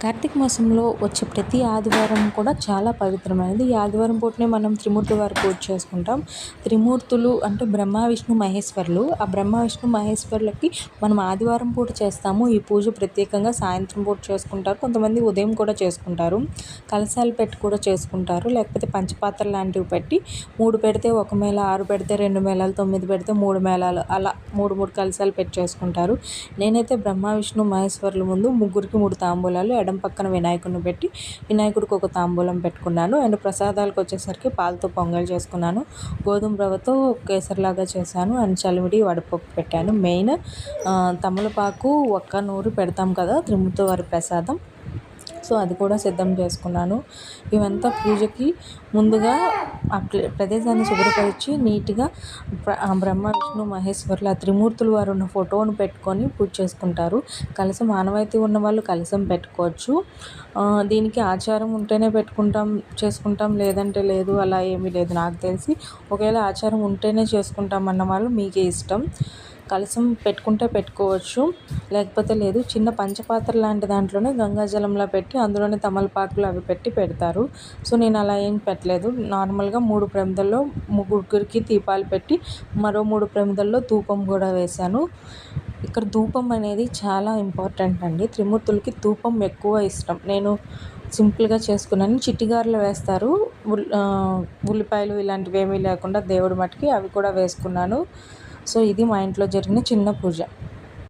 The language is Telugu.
కార్తీక మాసంలో వచ్చే ప్రతి ఆదివారం కూడా చాలా పవిత్రమైనది. ఈ ఆదివారం పూటనే మనం త్రిమూర్తుల వారి పూజ చేసుకుంటాం. త్రిమూర్తులు అంటే బ్రహ్మ, విష్ణు, మహేశ్వరులు. ఆ బ్రహ్మ, విష్ణు, మహేశ్వరులకి మనం ఆదివారం పూట చేస్తాము. ఈ పూజ ప్రత్యేకంగా సాయంత్రం పూట చేసుకుంటారు. కొంతమంది ఉదయం కూడా చేసుకుంటారు. కలశాలు పెట్టి కూడా చేసుకుంటారు. లేకపోతే పంచపాత్రలు లాంటివి పెట్టి 3 పెడితే ఒక మేళ, 6 పెడితే 2 మేళాలు, 9 పెడితే 3 మేళాలు అలా 3 కలశాలు పెట్టి చేసుకుంటారు. నేనైతే బ్రహ్మ, విష్ణు, మహేశ్వరుల ముందు ముగ్గురికి 3 తాంబూలాలు, ఎడమ పక్కన వినాయకుడిని పెట్టి వినాయకుడికి ఒక తాంబూలం పెట్టుకున్నాను. అండ్ ప్రసాదాలకు వచ్చేసరికి పాలతో పొంగల్ చేసుకున్నాను. గోధుమ రవ్వతో కేసరిలాగా చేశాను. అండ్ చలివిడి, వడపప్పు పెట్టాను. మెయిన్ తమలపాకు, ఒక్క నూరు పెడతాం కదా త్రిమూర్తుల వారి ప్రసాదం. సో అది కూడా సిద్ధం చేసుకున్నాను. ఇవంతా పూజకి ముందుగా ఆ ప్రదేశాన్ని శుభ్రపరిచి నీట్గా బ్రహ్మ, విష్ణు, మహేశ్వరులు ఆ త్రిమూర్తులు వారు ఉన్న ఫోటోను పెట్టుకొని పూజ చేసుకుంటారు. కలశం ఆనవాయితీ ఉన్న వాళ్ళు కలశం పెట్టుకోవచ్చు. దీనికి ఆచారం ఉంటేనే చేసుకుంటాం, లేదంటే లేదు, అలా ఏమీ లేదు నాకు తెలిసి. ఒకవేళ ఆచారం ఉంటేనే చేసుకుంటాం అన్న వాళ్ళు మీకే ఇష్టం. కలశం పెట్టుకుంటే పెట్టుకోవచ్చు, లేకపోతే లేదు. చిన్న పంచపాత్ర లాంటి దాంట్లోనే గంగాజలంలా పెట్టి అందులోనే తమలపాకులు అవి పెట్టి పెడతారు. సో నేను అలా ఏం పెట్టలేదు. నార్మల్గా 3 ప్రమిదల్లో ముగ్గురికి దీపాలు పెట్టి మరో 3 ప్రమిదల్లో ధూపం కూడా వేశాను. ఇక్కడ ధూపం అనేది చాలా ఇంపార్టెంట్ అండి. త్రిమూర్తులకి ధూపం ఎక్కువ ఇష్టం. నేను సింపుల్గా చేసుకున్నాను. చిట్టిగారెలు వేస్తారు, ఉల్లిపాయలు ఇలాంటివి ఏమీ లేకుండా దేవుడి మట్టుకి అవి కూడా వేసుకున్నాను. సో ఇది మా ఇంట్లో జరిగిన చిన్న పూజ.